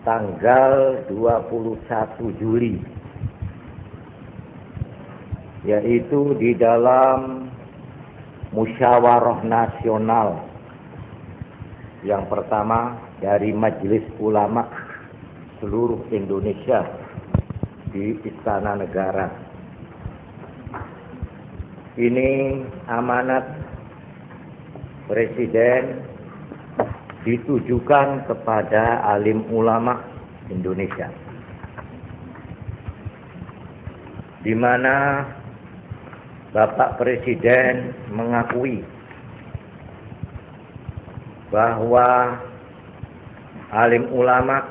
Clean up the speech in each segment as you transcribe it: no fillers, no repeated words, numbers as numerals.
tanggal 21 Juli, yaitu di dalam musyawarah nasional yang pertama dari Majelis Ulama seluruh Indonesia di Istana Negara. Ini amanat Presiden ditujukan kepada alim ulama Indonesia, di mana Bapak Presiden mengakui bahwa alim ulama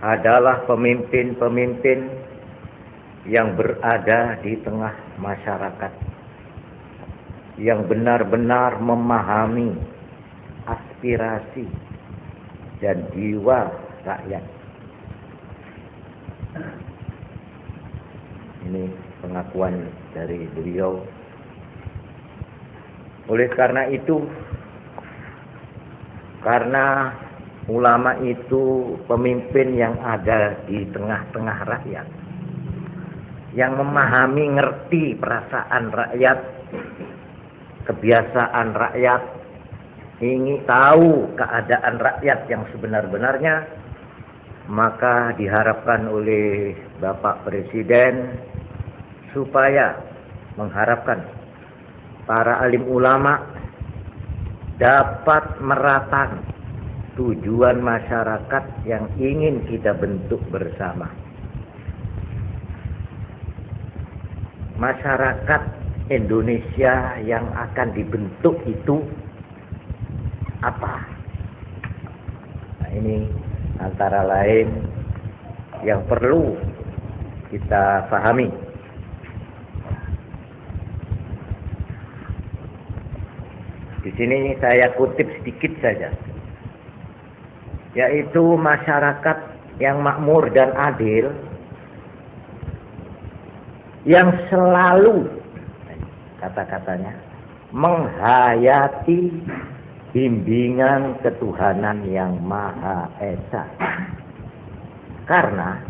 adalah pemimpin-pemimpin yang berada di tengah masyarakat, yang benar-benar memahami aspirasi dan jiwa rakyat. Ini pengakuan dari beliau. Oleh karena itu, karena ulama itu pemimpin yang ada di tengah-tengah rakyat, yang memahami, ngerti perasaan rakyat, kebiasaan rakyat, ingin tahu keadaan rakyat yang sebenar-benarnya, maka diharapkan oleh Bapak Presiden supaya mengharapkan para alim ulama dapat meratakan tujuan masyarakat yang ingin kita bentuk bersama. Masyarakat Indonesia yang akan dibentuk itu apa? Nah, ini antara lain yang perlu kita pahami. Di sini saya kutip sedikit saja, yaitu masyarakat yang makmur dan adil, yang selalu, kata-katanya, menghayati bimbingan ketuhanan yang Maha Esa. Karena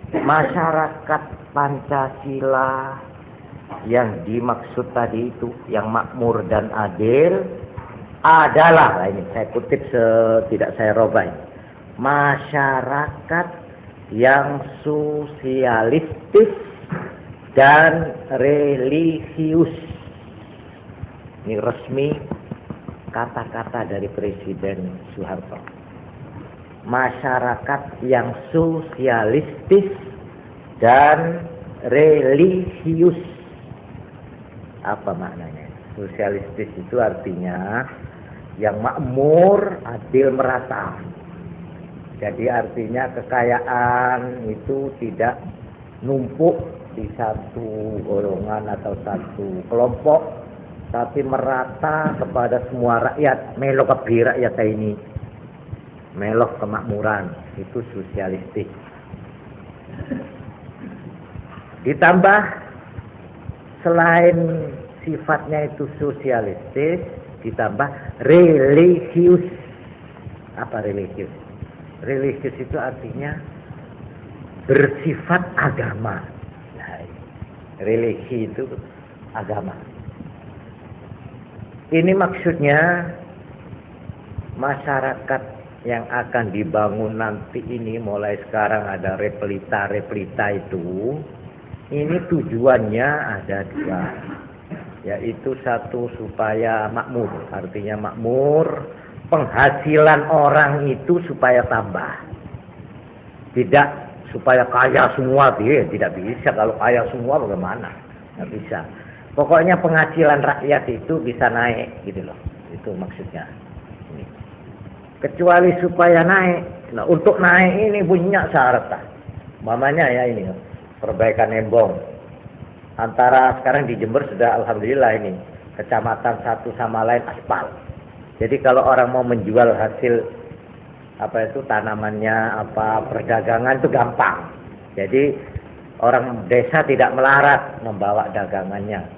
masyarakat Pancasila yang dimaksud tadi itu, yang makmur dan adil, adalah, nah ini saya kutip tidak saya robah, masyarakat yang sosialistis dan religius. Ini resmi kata-kata dari Presiden Soeharto. Masyarakat yang sosialistis dan religius. Apa maknanya? Sosialistis itu artinya yang makmur, adil, merata. Jadi artinya kekayaan itu tidak numpuk di satu golongan atau satu kelompok, tapi merata kepada semua rakyat. Melok ke rakyat ini, melok kemakmuran, itu sosialistis. Ditambah selain sifatnya itu sosialistis, ditambah religius. Apa religius? Religius itu artinya bersifat agama. Nah, religi itu agama. Ini maksudnya masyarakat yang akan dibangun nanti ini, mulai sekarang ada replita itu, ini tujuannya ada dua, yaitu satu supaya makmur, artinya makmur, penghasilan orang itu supaya tambah, tidak supaya kaya semua, tidak bisa. Kalau kaya semua bagaimana? Nggak bisa. Pokoknya penghasilan rakyat itu bisa naik, gitu loh. Itu maksudnya. Kecuali supaya naik. Nah, untuk naik ini punya syarat. Mamanya ya ini, perbaikan embong. Antara sekarang di Jember sudah alhamdulillah ini kecamatan satu sama lain aspal. Jadi kalau orang mau menjual hasil tanamannya, perdagangan itu gampang. Jadi orang desa tidak melarat membawa dagangannya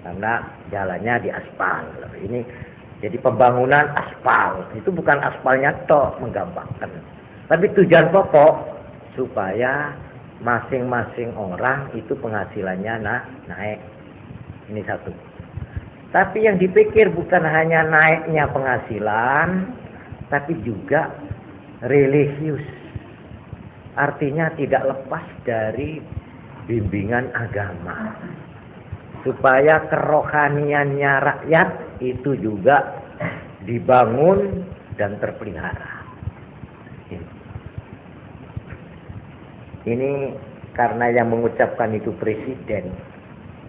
karena jalannya di aspal. Ini jadi pembangunan aspal, itu bukan aspalnya tok, menggampangkan. Tapi tujuan pokok supaya masing-masing orang itu penghasilannya naik. Ini satu. Tapi yang dipikir bukan hanya naiknya penghasilan, tapi juga religius. Artinya tidak lepas dari bimbingan agama. Supaya kerohaniannya rakyat itu juga dibangun dan terpelihara. Ini karena yang mengucapkan itu presiden.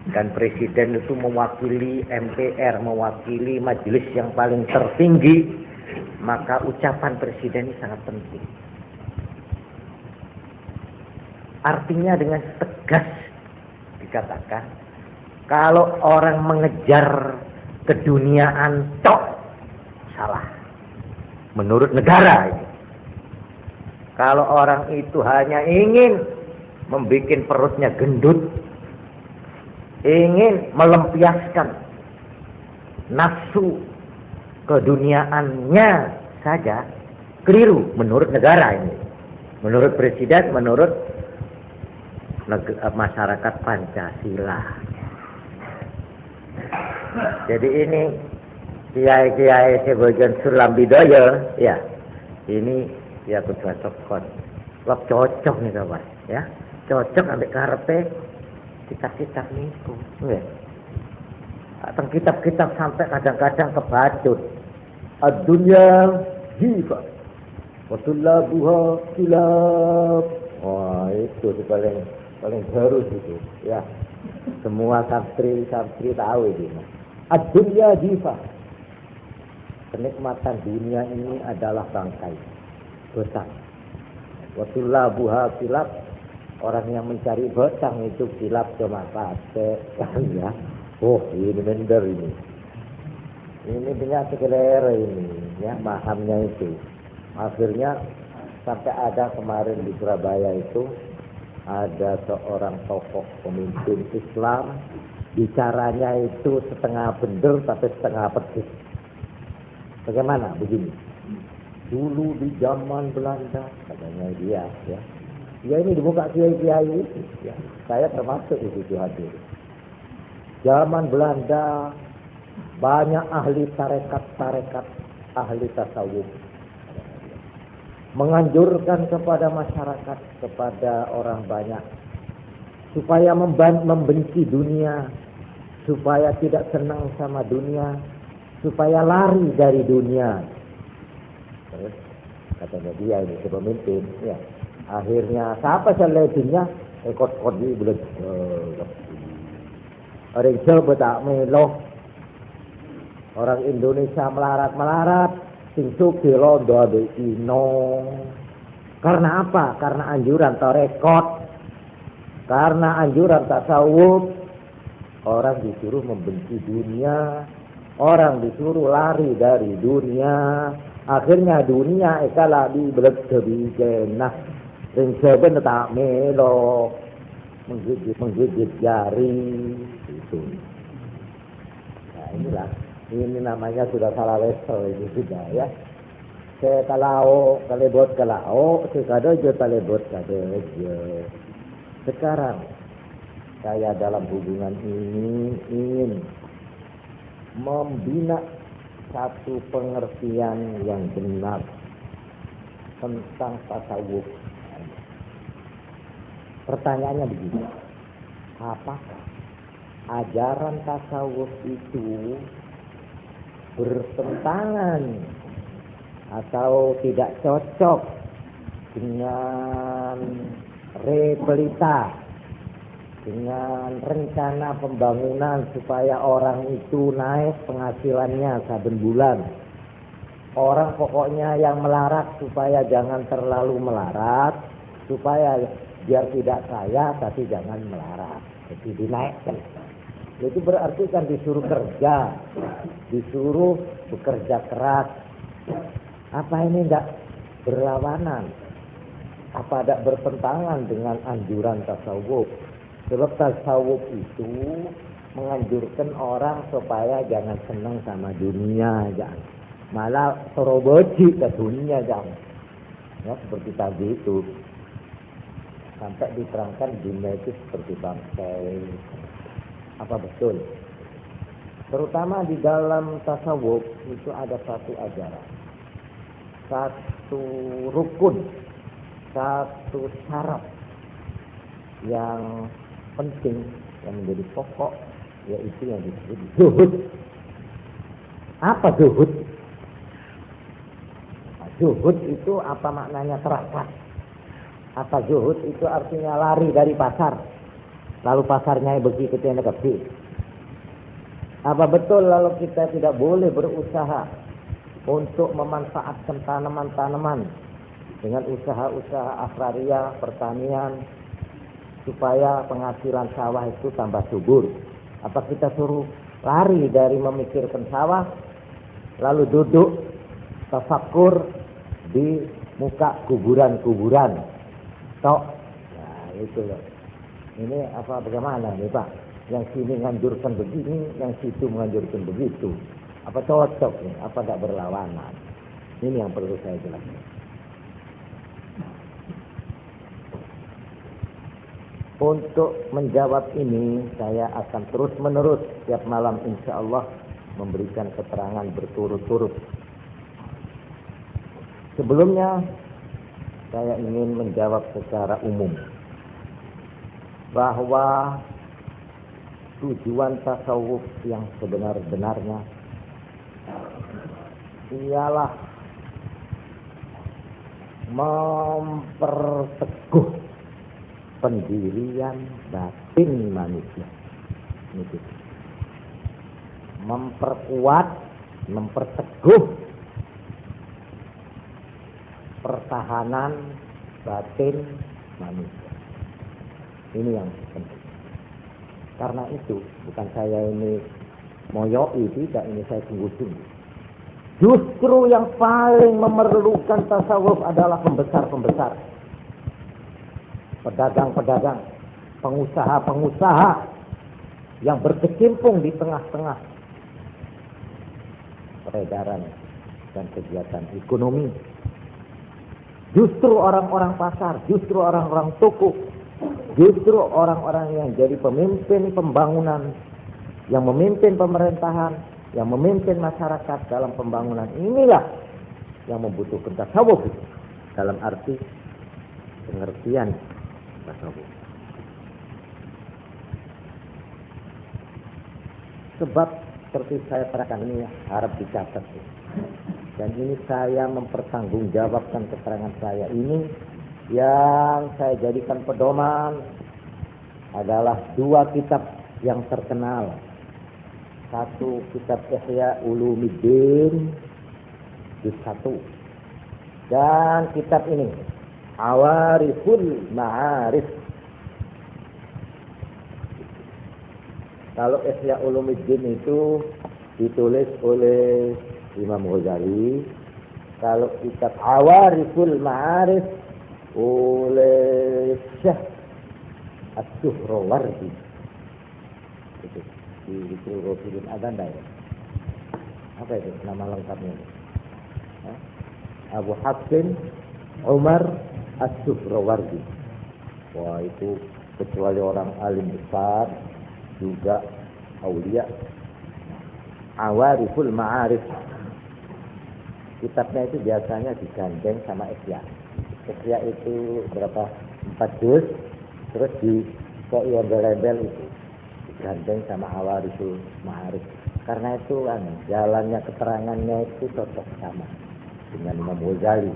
Dan presiden itu mewakili MPR, mewakili majelis yang paling tertinggi, maka ucapan presiden ini sangat penting. Artinya dengan tegas dikatakan, kalau orang mengejar keduniaan tok, salah. Menurut negara ini. Kalau orang itu hanya ingin membuat perutnya gendut, ingin melampiaskan nafsu keduniaannya saja, keliru menurut negara ini. Menurut presiden, menurut masyarakat Pancasila. Jadi ini kiai-kiai sebagian Sulam Bidoyo, ya, ini ya cocok nih kawan, ya, cocok ambil karepe kitab-kitab niku, nggih. Atau kitab-kitab sampai kadang-kadang kebacut. Ad-dunya hifa wa tullabuha kilab. Wah, itu paling harus itu, ya. Semua santri tahu ini. Ad-dunya hifa. Kenikmatan dunia ini adalah bangkai, betang. Wa tullabuha kilab. Orang yang mencari betang itu kilap cuma pate, ya. Oh, ini benar ini. Ini punya sekelera ini, ya, pahamnya itu. Akhirnya sampai ada kemarin di Surabaya itu ada seorang tokoh pemimpin Islam, bicaranya itu setengah bener tapi setengah pedes. Bagaimana? Begini. Dulu di zaman Belanda, katanya dia, ya. Ya ini dibuka kiai-kiai itu, ya. Saya termasuk di situ hadir. Zaman Belanda banyak ahli tarekat, ahli tasawuf menganjurkan kepada masyarakat, kepada orang banyak supaya membenci dunia, supaya tidak senang sama dunia, supaya lari dari dunia. Terus katanya dia ini pemimpin, ya. Akhirnya siapa selebihnya ekot-ekot di bulan orang Jawa tak meloh, orang Indonesia melarat sing sugih londo ambek Cina. Karena apa? Karena anjuran tarekat, karena anjuran tasawuf. Orang disuruh membenci dunia, orang disuruh lari dari dunia. Akhirnya dunia ekalah di belet kebijenah. Dan sebenarnya tak melo menggigit jari itu. Nah inilah, ini namanya sudah salah level ini sudah, ya. Saya kalau kalebot kalau sekadojo kalebot kadojo. Sekarang saya dalam hubungan ini ingin membina satu pengertian yang benar tentang tasawuf. Pertanyaannya begini, apakah ajaran tasawuf itu bertentangan atau tidak cocok dengan repelita, dengan rencana pembangunan supaya orang itu naik penghasilannya saben bulan? Orang pokoknya yang melarat supaya jangan terlalu melarat, supaya biar tidak kaya tapi jangan melarat, jadi dinaikkan. Itu berarti kan disuruh kerja, disuruh bekerja keras. Apa ini tidak berlawanan? Apa tidak bertentangan dengan anjuran tasawuf? Sebab tasawuf itu menganjurkan orang supaya jangan senang sama dunia, jangan. Malah teroboji ke dunia, jangan. Ya, seperti tadi itu. Sampai diterangkan dunia itu seperti bangkai. Apa betul? Terutama di dalam tasawuf itu ada satu ajaran, satu rukun, satu syarat yang penting, yang menjadi pokok, yaitu yang disebut zuhud. Apa zuhud? Zuhud itu apa maknanya terakat? Apa zuhud itu artinya lari dari pasar, lalu pasarnya begitu kita kecil. Apa betul lalu kita tidak boleh berusaha untuk memanfaatkan tanaman-tanaman dengan usaha-usaha agraria, pertanian, supaya penghasilan sawah itu tambah subur? Apa kita suruh lari dari memikirkan sawah, lalu duduk tafakkur di muka kuburan-kuburan tok? Nah itu loh. Ini apa bagaimana nih Pak? Yang sini menganjurkan begini, yang situ menganjurkan begitu. Apa cocok nih? Apa tidak berlawanan? Ini yang perlu saya jelaskan. Untuk menjawab ini, saya akan terus-menerus setiap malam insya Allah memberikan keterangan berturut-turut. Sebelumnya, saya ingin menjawab secara umum bahwa tujuan tasawuf yang sebenar-benarnya ialah memperteguh pendirian batin manusia. Memperkuat, memperteguh pertahanan batin manusia. Ini yang penting. Karena itu, bukan saya ini moyoi, tidak, ini saya sungguh-sungguh. Justru yang paling memerlukan tasawuf adalah pembesar-pembesar, pedagang-pedagang, pengusaha-pengusaha yang berkecimpung di tengah-tengah peredaran dan kegiatan ekonomi. Justru orang-orang pasar, justru orang-orang toko, justru orang-orang yang jadi pemimpin pembangunan, yang memimpin pemerintahan, yang memimpin masyarakat dalam pembangunan, inilah yang membutuhkan tasawuf dalam arti pengertian tasawuf. Sebab seperti saya terangkan ini harap dicatat. Dan ini saya mempertanggungjawabkan keterangan saya ini, yang saya jadikan pedoman adalah dua kitab yang terkenal. Satu kitab Ihya Ulumuddin juz 1, dan kitab ini Awariful Ma'arif. Kalau Ihya Ulumuddin itu ditulis oleh Imam Ghazali, kalau kitab Awariful Ma'arif oleh Syekh As-Suhrawardi. Itu di Rasulun Adanda ya. Apa itu nama lengkapnya? Abu Hafsin Umar As-Suhrawardi. Wah, itu kecuali orang alim besar, juga aulia. Awariful Ma'arif. Kitabnya itu biasanya digandeng sama Ihya. Ihya itu berapa? 4 juz, terus di kok embel-embel itu digandeng sama Awariful Ma'arif. Karena itu jalannya keterangannya itu cocok sama dengan Imam Ghazali.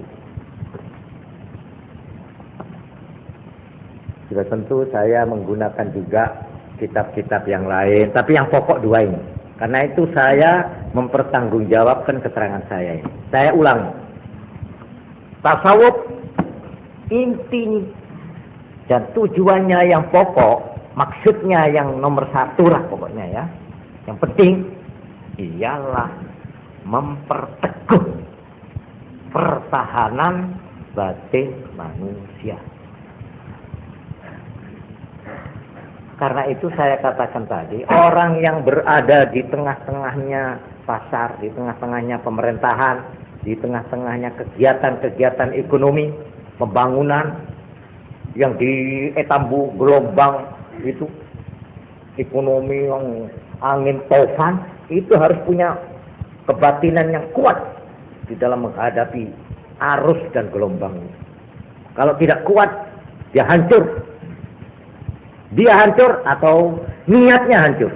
Sudah tentu saya menggunakan juga kitab-kitab yang lain, tapi yang pokok dua ini. Karena itu saya mempertanggungjawabkan keterangan saya ini. Saya ulang. Tasawuf inti dan tujuannya yang pokok, maksudnya yang nomor 1 lah pokoknya ya. Yang penting ialah memperteguh pertahanan batin manusia. Karena itu saya katakan tadi, orang yang berada di tengah-tengahnya pasar, di tengah-tengahnya pemerintahan, di tengah-tengahnya kegiatan-kegiatan ekonomi, pembangunan yang di etambu gelombang itu, ekonomi yang angin tofan, itu harus punya kebatinan yang kuat di dalam menghadapi arus dan gelombang. Kalau tidak kuat, dia hancur. Dia hancur atau niatnya hancur.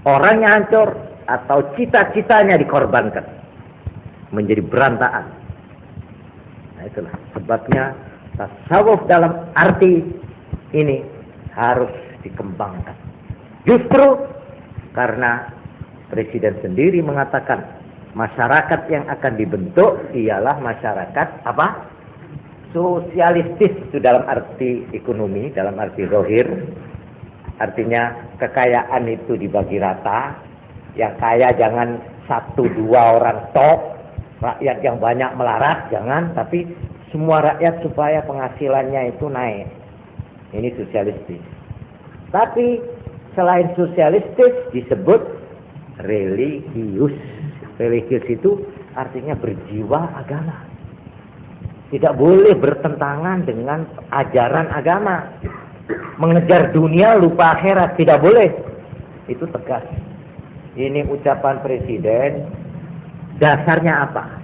Orangnya hancur atau cita-citanya dikorbankan. Menjadi berantakan. Nah, itulah sebabnya tasawuf dalam arti ini harus dikembangkan. Justru karena Presiden sendiri mengatakan masyarakat yang akan dibentuk ialah masyarakat apa? Sosialistis, itu dalam arti ekonomi, dalam arti zahir. Artinya kekayaan itu dibagi rata. Yang kaya jangan 1-2 orang top, rakyat yang banyak melarat jangan, tapi semua rakyat supaya penghasilannya itu naik. Ini sosialistis. Tapi selain sosialistis disebut religius. Religius itu artinya berjiwa agama. Tidak boleh bertentangan dengan ajaran agama. Mengejar dunia lupa akhirat, tidak boleh. Itu tegas. Ini ucapan presiden. Dasarnya apa?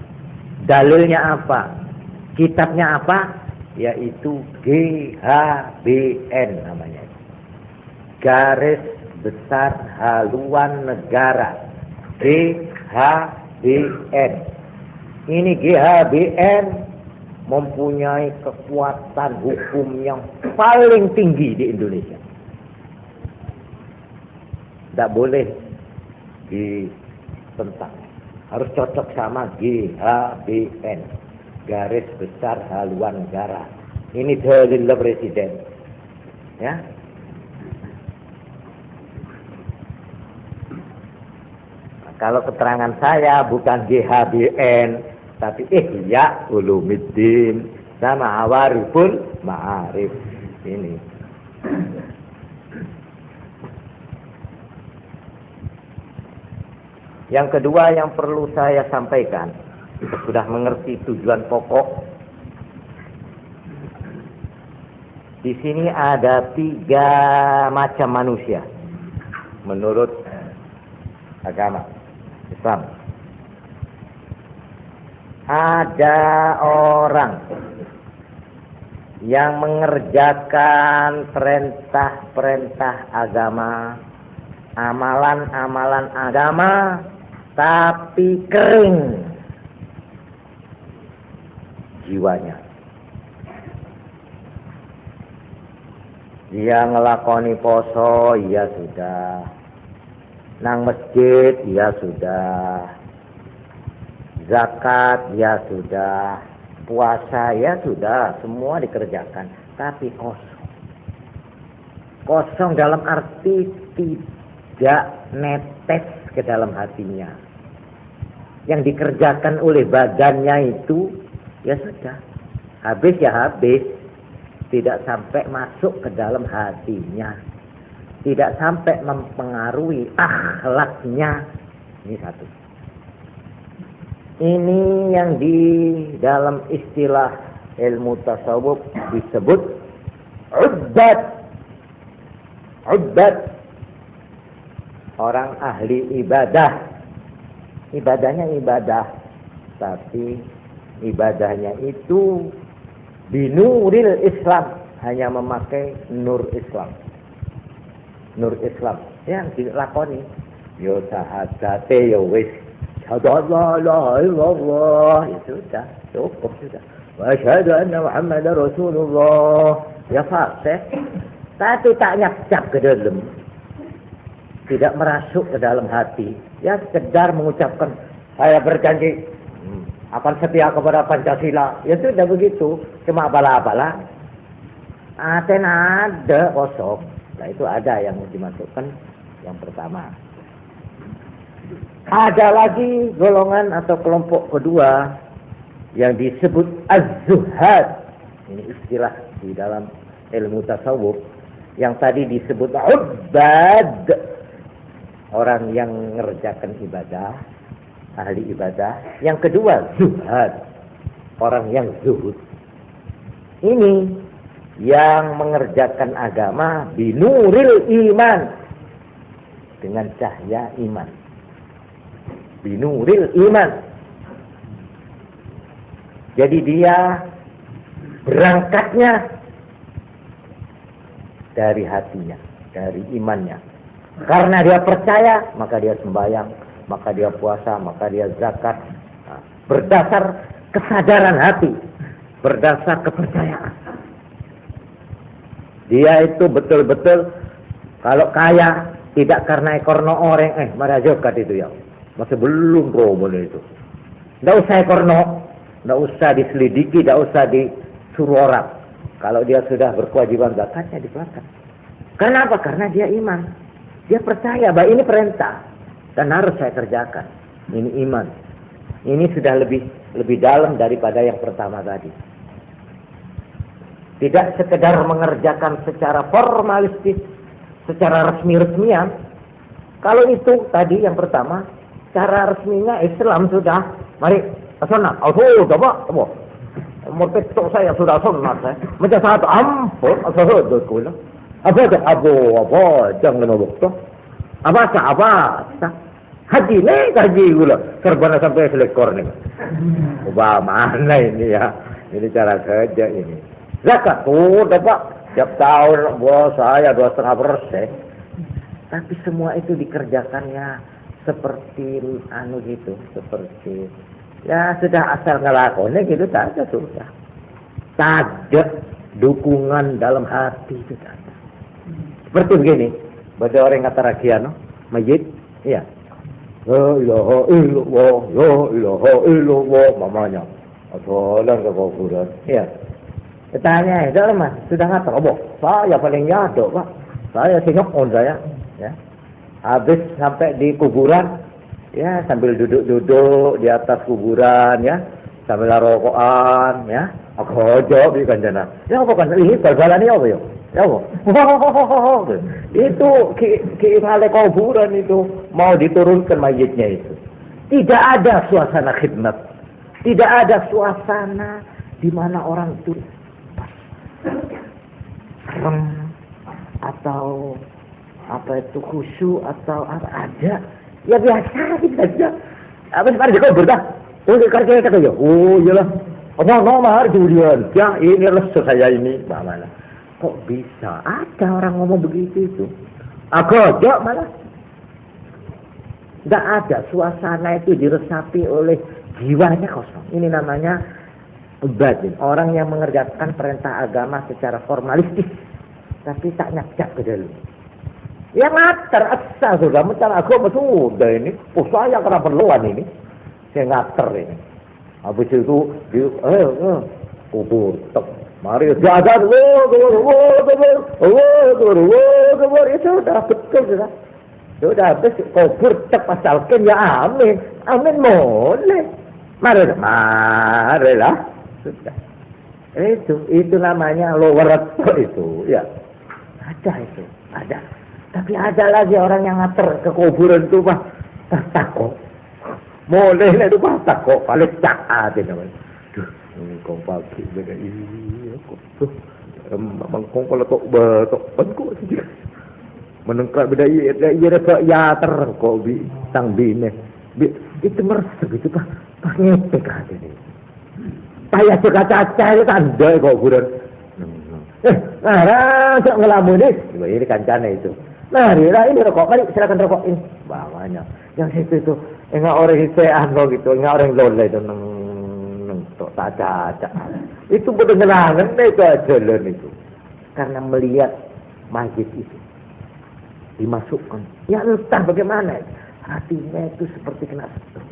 Dalilnya apa? Kitabnya apa? Yaitu GHBN namanya. Garis Besar Haluan Negara. GHBN. Ini GHBN mempunyai kekuatan hukum yang paling tinggi di Indonesia. Tidak boleh ditentang. Harus cocok sama GHBN. Garis Besar Haluan Negara. Ini dalil presiden. Ya. Kalau keterangan saya bukan GHBN, tapi Ihya Ulumuddin sama Awariful Ma'arif. Ini. Yang kedua yang perlu saya sampaikan, kita sudah mengerti tujuan pokok. Di sini ada 3 macam manusia menurut agama Islam. Ada orang yang mengerjakan perintah-perintah agama, amalan-amalan agama, tapi kering jiwanya. Dia ngelakoni poso, ya sudah. Nang masjid, ya sudah. Zakat, ya sudah. Puasa, ya sudah. Semua dikerjakan, tapi kosong. Kosong dalam arti tidak netes ke dalam hatinya. Yang dikerjakan oleh badannya itu, ya sudah. Habis ya habis. Tidak sampai masuk ke dalam hatinya. Tidak sampai mempengaruhi akhlaknya. Ini satu. Ini yang di dalam istilah ilmu tasawuf disebut ubbad. Ubbad. Orang ahli ibadah. Ibadahnya ibadah. Tapi ibadahnya itu binuril Islam. Hanya memakai nur Islam. Nur Islam yang dilakoni. Yo sahadate yo wis. Syahadu la ilaha, ya sudah, cukup sudah. Wa asyhadu anna Muhammadar Rasulullah. Ya fasih. Tapi tak nyap ke dalam. Tidak merasuk ke dalam hati. Ya sekedar mengucapkan, saya berjanji akan setia kepada Pancasila. Ya sudah begitu. Cuma bala-bala. Ada kosong. Nah itu ada yang dimasukkan yang pertama. Ada lagi golongan atau kelompok kedua yang disebut az-zuhad. Ini istilah di dalam ilmu tasawuf. Yang tadi disebut ubbad. Orang yang mengerjakan ibadah. ahli ibadah. Yang kedua, zuhad, orang yang zuhud. Ini yang mengerjakan agama binuril iman, dengan cahaya iman. Binuril iman. Jadi dia berangkatnya dari hatinya, dari imannya. Karena dia percaya, maka dia sembahyang, maka dia puasa, maka dia zakat. Nah, berdasar kesadaran hati, berdasar kepercayaan. Dia itu betul-betul kalau kaya tidak karena ekorno orang, mari zakat itu ya. Masih belum boleh itu. Tidak usah ekorno, tidak usah diselidiki, tidak usah disuruh orang. Kalau dia sudah berkewajiban zakatnya dikeluarkan. Kenapa? Karena dia iman. Dia percaya bahwa ini perintah dan harus saya kerjakan. Ini iman. Ini sudah lebih dalam daripada yang pertama tadi. Tidak sekedar mengerjakan secara formalistis, secara resmi-resmian. Kalau itu tadi yang pertama, cara resminya Islam sudah. Mari, sunat. Oh, coba. Merpetok saya sudah sunat saya. Macam satu ampun, asal kula. Apa jangan waktu. Apa. Haji gula. Serbana sampai selekor nih. Mana ini ya? Ini cara kerja ini. Zakat dapat tiap tahun bos saya 2,5%. Tapi semua itu dikerjakannya seperti gitu, seperti ya sudah asal ngelakonnya gitu saja sudah. Tak ada dukungan dalam hati itu tak ada. Seperti begini, pada orang kata rakyat, masjid, iya. La ilaha illallah, mamanya. Asalan ke kuburan, iya. Tanya, dah mas, sudah ngatar, saya paling jatuh pak, saya singok saya, ya. Habis sampai di kuburan, ya sambil duduk-duduk di atas kuburan, ya, sambil rokokan, ya. Aku jawab di kanjana. Ya apa kan? Ini bal-balan ini apa ya? Ya apa? Itu ngale kuburan itu mau diturunkan mayitnya itu. Tidak ada suasana khidmat, tidak ada suasana di mana orang itu serem atau apa itu khusyuk atau apa ada ya biasa saja. Habis pada kau berdah, kerja kata ya, iyalah, mahar durian, ya ini lesser saya ini, mana? Kok bisa ada orang ngomong begitu itu? Agak malah, tidak ada suasana itu diresapi oleh jiwanya kosong. Ini namanya batin, orang yang mengerjakan perintah agama secara formalistis, tapi tak nyacak ke dalam. Ya ngater asal sudah mental agama sudah ini. Saya kena perluan ini. Saya ngater ini. Habis itu kubur tek. Mari jaga ya sudah betul sudah. Sudah habis kubur tek pasalkan ya amin. Amin boleh. Marilah. Sudah. Itu namanya lower itu ya. Ada itu, ada. Tapi ada lagi orang yang ngater ke kuburan itu mah takut. Boleh itu mah takut, paling cak namanya. Duh, ini kau pagi beda iya kok tuh. Mangkong kalau tok kok sih. Menengkak beda iya dah ya ter kok sang bine. Itu meresep itu Pak. Pak ngepek aja nih. Payah caca itu tanda kok kuburan. Sok ngelamun ini kancana itu. Marilah ini rokok, mari silakan rokok ini. Bawanya. Yang itu enggak orang hisean gitu, enggak orang loleh itu neng tok caca. Itu bedengerangan itu jalan itu. Karena melihat masjid itu dimasukkan. Ya entah bagaimana hatinya itu seperti kena sentuh.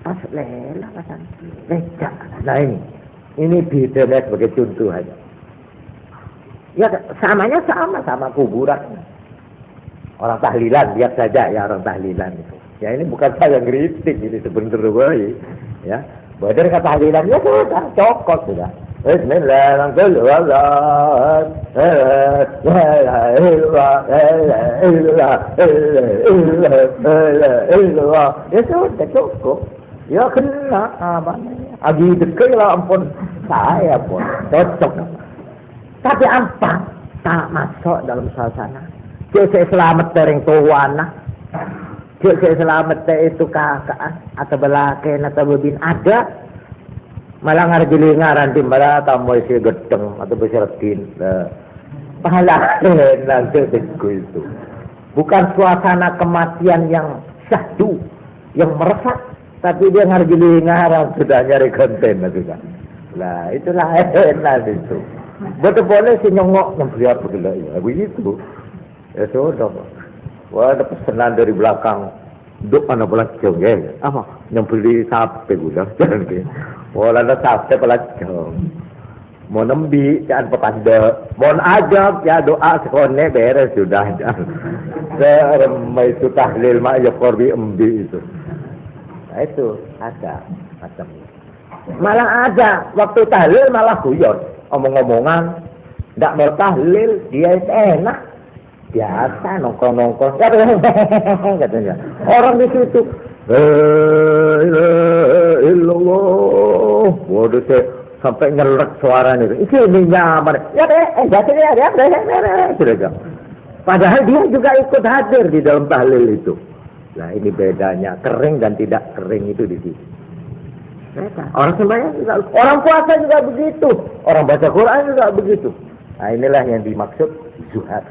Pas lelah macam lecak. Nah ini beda sebagai contoh aja. Ya sama kuburan. Orang tahlilan, lihat saja ya orang tahlilan itu. Ya ini bukan saya ngeritik ini sebenarnya ya. Badar kata tahlilan ya sudah cokot sudah. Bismillahirrahmanirrahim. Ya sudah cukup. Ya kena apa? Agi dekel lah ampun saya pun cocok. Tapi apa? Tak masuk dalam suasana. Dia saya selamat dari tuana. Dia saya selamat itu kakak atau belaken atau bebin ada. Malah ngarjili ngaran di malah tamu isi gedeng atau besarkin. Pahala nanti itu. Bukan suasana kematian yang syahdu, yang meresap, tapi dia ngarjili ngaran sudah nyari konten juga. Lah itulah enak itu. Betul-betul si nyongok nyempliat begitu ya begitu. Ya sudah. Wah ada pesanan dari belakang. Duk mana pelacong ya? Apa? Nyempli sape gula. Wah ada sape pelacong. Mau nembi jangan pepanda. Mau ajak ya doa sekone beres sudah. Seremai itu tahlil mak ya korbi embi itu. Nah itu ada macam. Malah ada waktu tahlil malah guyon. Omong-omongan, tidak mau tahlil, dia enak, biasa nongkrong-nongkrong, katanya. Orang di situ, illallah, waduh saya sampai ngelek suaranya itu. Ini nyaman, ya sudah. Padahal dia juga ikut hadir di dalam tahlil itu. Nah ini bedanya kering dan tidak kering itu di situ. Orang sembahyang juga, orang puasa juga begitu, orang baca Quran juga begitu. Nah inilah yang dimaksud zuhad.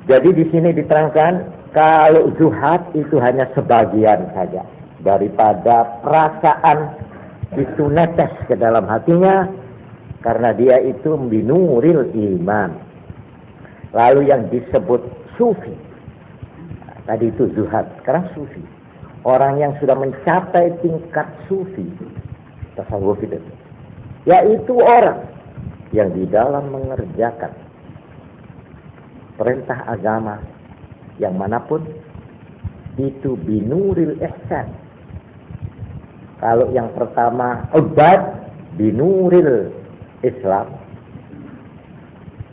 Jadi di sini diterangkan kalau zuhad itu hanya sebagian saja daripada perasaan itu netes ke dalam hatinya, karena dia itu binuril iman. Lalu yang disebut sufi, tadi itu zuhad, sekarang sufi. Orang yang sudah mencapai tingkat sufi, tasawuf itu, yaitu orang yang di dalam mengerjakan perintah agama yang manapun itu binuril ihsan. Kalau yang pertama ubad binuril Islam,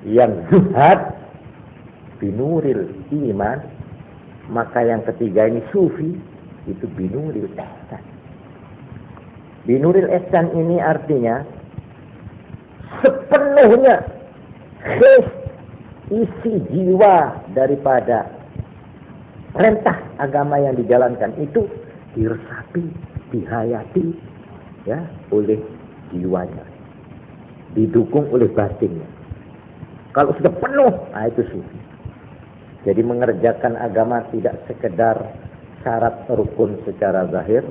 yang zuhad binuril iman, maka yang ketiga ini sufi itu binuril ihsan. Binuril ihsan ini artinya sepenuhnya isi jiwa daripada perintah agama yang dijalankan itu diresapi, dihayati ya oleh jiwanya, didukung oleh batinnya. Kalau sudah penuh, nah itu sufi. Jadi mengerjakan agama tidak sekedar syarat rukun secara zahir,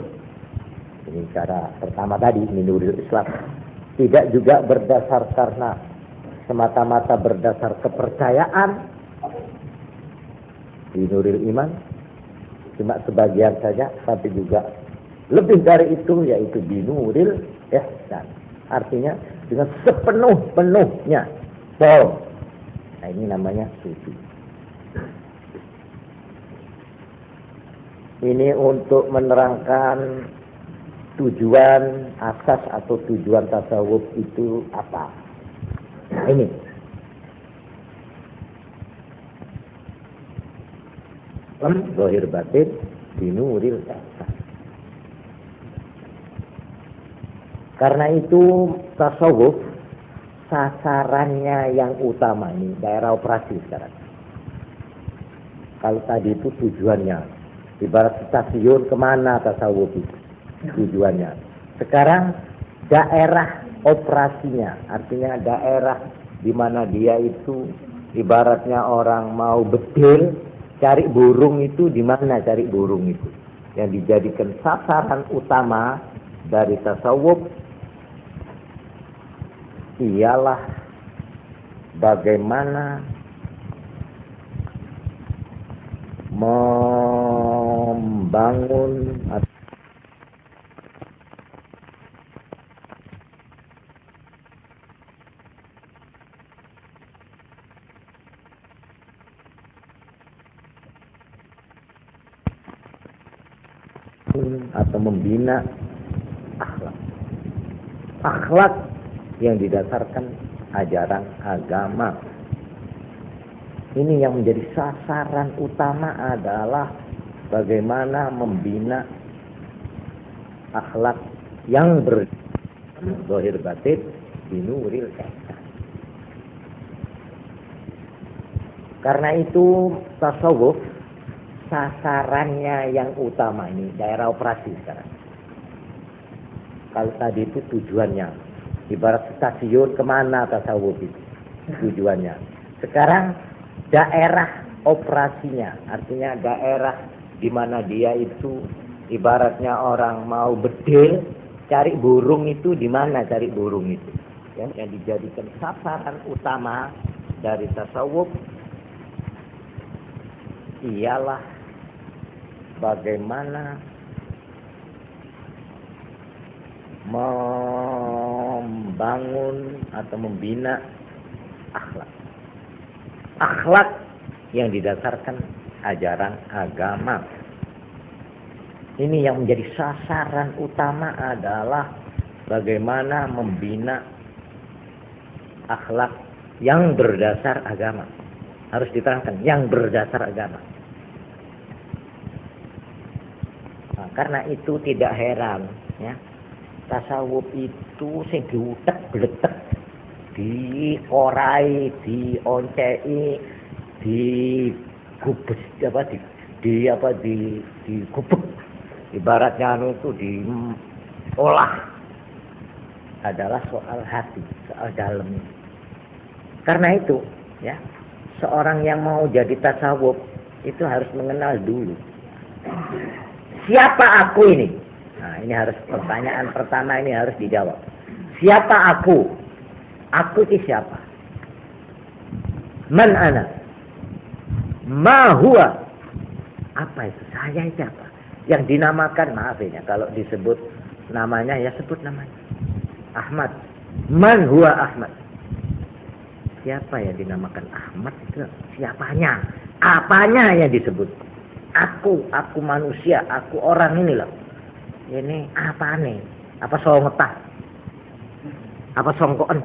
ini cara pertama tadi binuril Islam, tidak juga berdasar karena semata-mata berdasar kepercayaan, binuril iman cuma sebagian saja, tapi juga lebih dari itu, yaitu binuril ihsan, artinya dengan sepenuh-penuhnya full. Nah ini namanya sufi. Ini untuk menerangkan tujuan asas atau tujuan tasawuf itu apa. Ini zahir batin binuril ihsan. Karena itu tasawuf sasarannya yang utama ini daerah operasi sekarang. Kalau tadi itu tujuannya ibarat stasiun, kemana tasawuf itu tujuannya. Sekarang daerah operasinya, artinya daerah di mana dia itu ibaratnya orang mau betil cari burung itu, di mana cari burung itu yang dijadikan sasaran utama dari tasawuf ialah bagaimana membangun atau membina akhlak. Akhlak yang didasarkan ajaran agama. Ini yang menjadi sasaran utama adalah bagaimana membina akhlak yang berzahir batin binuril ihsan. Karena itu tasawuf sasarannya yang utama ini daerah operasi sekarang. Kalau tadi itu tujuannya, ibarat stasiun kemana tasawuf itu tujuannya. Sekarang daerah operasinya, artinya daerah di mana dia itu ibaratnya orang mau bedil, cari burung itu di mana cari burung itu. Ya, yang dijadikan sasaran utama dari tasawuf ialah bagaimana membangun atau membina akhlak. Akhlak yang didasarkan ajaran agama. Ini yang menjadi sasaran utama adalah bagaimana membina akhlak yang berdasar agama. Harus diterangkan, yang berdasar agama. Nah, karena itu tidak heran, ya, tasawuf itu sing diutek-bletek, dikorai, dioncei, digubes digubek, ibaratnya itu diolah, adalah soal hati, soal dalam. Karena itu, ya, seorang yang mau jadi tasawuf itu harus mengenal dulu siapa aku ini. Nah, ini harus pertanyaan pertama ini harus dijawab. Siapa aku? Aku itu siapa? Man ana? Ma huwa? Apa itu? Saya itu apa? Yang dinamakan, maaf ya, kalau disebut namanya ya sebut namanya. Ahmad. Man huwa Ahmad? Siapa yang dinamakan Ahmad itu? Siapanya? Apanya yang disebut? Aku manusia, aku orang ini loh. Ini apa nih? Apa songetah? Apa songkoan?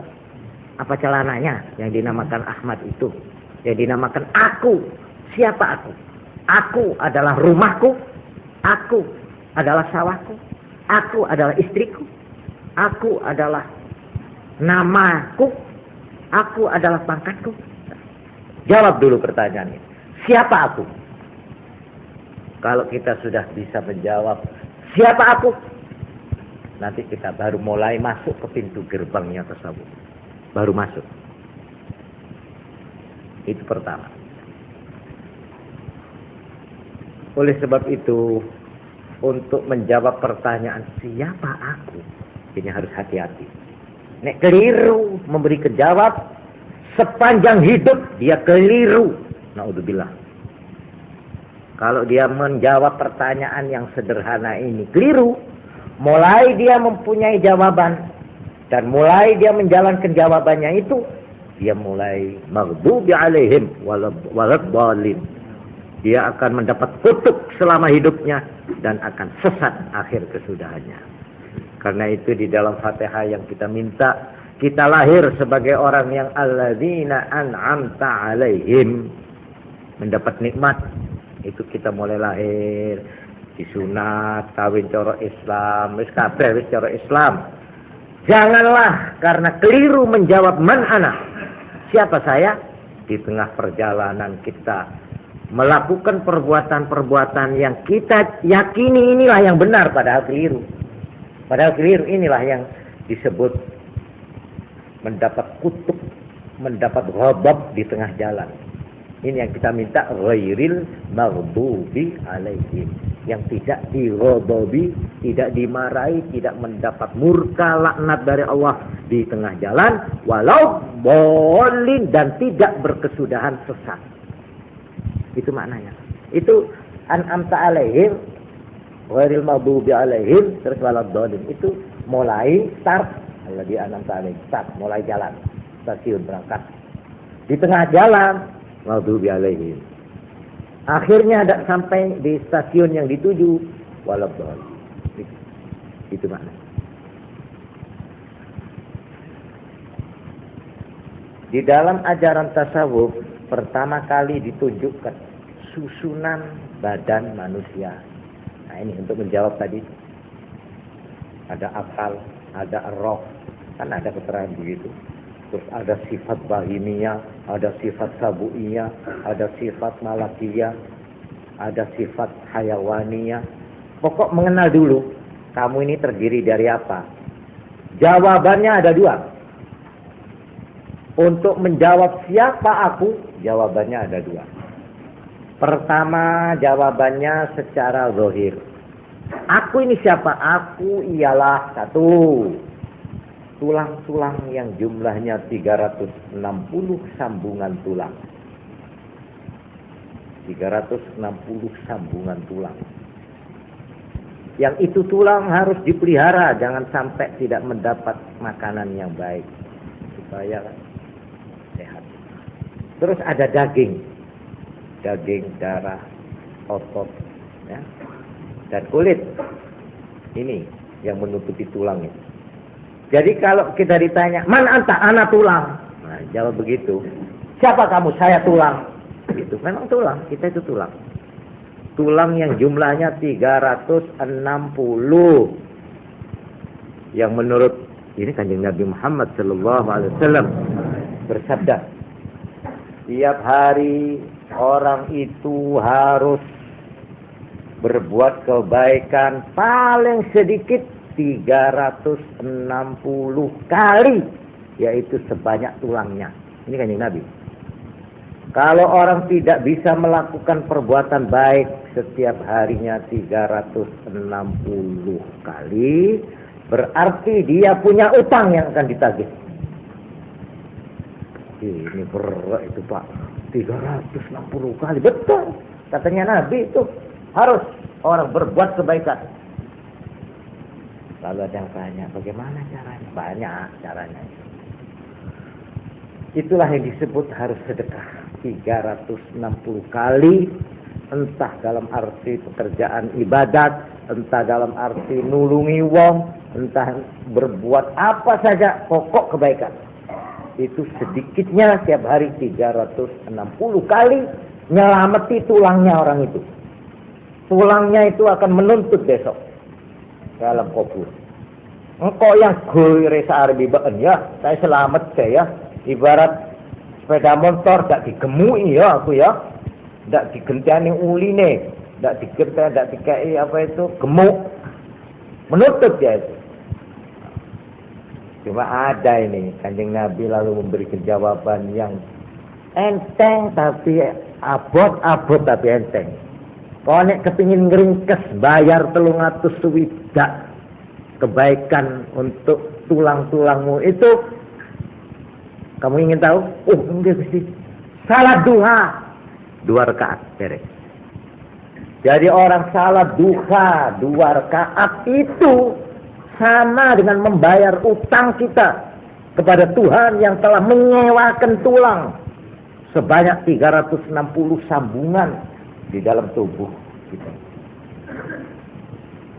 Apa celananya yang dinamakan Ahmad itu? Yang dinamakan aku. Siapa aku? Aku adalah rumahku. Aku adalah sawahku. Aku adalah istriku. Aku adalah namaku. Aku adalah pangkatku. Jawab dulu pertanyaannya. Siapa aku? Kalau kita sudah bisa menjawab siapa aku, nanti kita baru mulai masuk ke pintu gerbangnya tasawuf. Baru masuk. Itu pertama. Oleh sebab itu, untuk menjawab pertanyaan siapa aku, ini harus hati-hati. Nek keliru memberikan jawab, sepanjang hidup dia keliru. Naudzubillah. Kalau dia menjawab pertanyaan yang sederhana ini keliru, mulai dia mempunyai jawaban dan mulai dia menjalankan jawabannya itu, dia mulai maghdubi alaihim waladhdallin. Dia akan mendapat kutuk selama hidupnya dan akan sesat akhir kesudahannya. Karena itu di dalam Fatihah yang kita minta, kita lahir sebagai orang yang alladzina an'amta alaihim, mendapat nikmat. Itu kita mulai lahir disunat, kawin cara Islam, wis kabeh wis cara Islam. Janganlah karena keliru menjawab man ana, siapa saya, di tengah perjalanan kita melakukan perbuatan-perbuatan yang kita yakini inilah yang benar, padahal keliru. Padahal keliru, inilah yang disebut mendapat kutuk, mendapat ghadab di tengah jalan. Ini yang kita minta, ghairil maghdubi alaihim, yang tidak dighadabi, tidak dimarahi, tidak mendapat murka laknat dari Allah di tengah jalan, walau bolin, dan tidak berkesudahan sesat. Itu maknanya. Itu an'amta alaihim, ghairil maghdubi alaihim, terus waladhdallin. Itu mulai start, alladzi an'amta alaihim, start, mulai jalan, stasiun berangkat. Di tengah jalan maghdubi alaihim, akhirnya tidak sampai di stasiun yang dituju, waladhdallin. Itu maknanya. Di dalam ajaran tasawuf pertama kali ditunjukkan susunan badan manusia. Nah ini untuk menjawab tadi. Ada akal, ada roh, kan ada keterangan begitu. Terus ada sifat bahimiyah, ada sifat sabuiyah, ada sifat malakiyah, ada sifat hayawaniyah. Pokok mengenal dulu, kamu ini terdiri dari apa? Jawabannya ada dua. Untuk menjawab siapa aku, jawabannya ada dua. Pertama, jawabannya secara zahir. Aku ini siapa? Aku ialah satu, tulang-tulang yang jumlahnya 360 sambungan tulang. 360 sambungan tulang. Yang itu tulang harus dipelihara, jangan sampai tidak mendapat makanan yang baik supaya sehat. Terus ada daging, darah, otot, ya, dan kulit. Ini yang menutupi tulang itu. Jadi kalau kita ditanya, man anta, ana tulang. Nah, jawab begitu. Siapa kamu? Saya tulang. Itu memang tulang, kita itu tulang. Tulang yang jumlahnya 360. Yang menurut ini Kanjeng Nabi Muhammad sallallahu alaihi wasallam bersabda, tiap hari orang itu harus berbuat kebaikan paling sedikit 360 kali, yaitu sebanyak tulangnya. Ini Kanjeng Nabi. Kalau orang tidak bisa melakukan perbuatan baik setiap harinya 360 kali, berarti dia punya utang yang akan ditagih. Ini berat itu Pak, 360 kali. Betul, katanya Nabi itu harus orang berbuat kebaikan. Lalu ada yang tanya, bagaimana caranya? Banyak caranya. Itulah yang disebut harus sedekah 360 kali, entah dalam arti pekerjaan ibadat, entah dalam arti nulungi wong, entah berbuat apa saja, pokok kebaikan. Itu sedikitnya tiap hari 360 kali nyelameti tulangnya orang itu. Tulangnya itu akan menuntut besok dalam kubur. Engkau yang gue sehari ya, saya selamat saya. Ibarat sepeda motor tak digemui ya aku ya, tak digenteni uline, tak digenteni, tak dikai apa itu gemuk, menutup ya itu. Cuma ada ini Kanjeng Nabi lalu memberikan jawaban yang enteng tapi abot tapi enteng. Kau nek kepingin ngeringkes bayar 300 swidak kebaikan untuk tulang-tulangmu itu. Kamu ingin tahu? Oh, enggak Gusti. Salat duha 2 rakaat beres. Jadi orang salat duha 2 rakaat itu sama dengan membayar utang kita kepada Tuhan yang telah menyewakan tulang sebanyak 360 sambungan di dalam tubuh kita.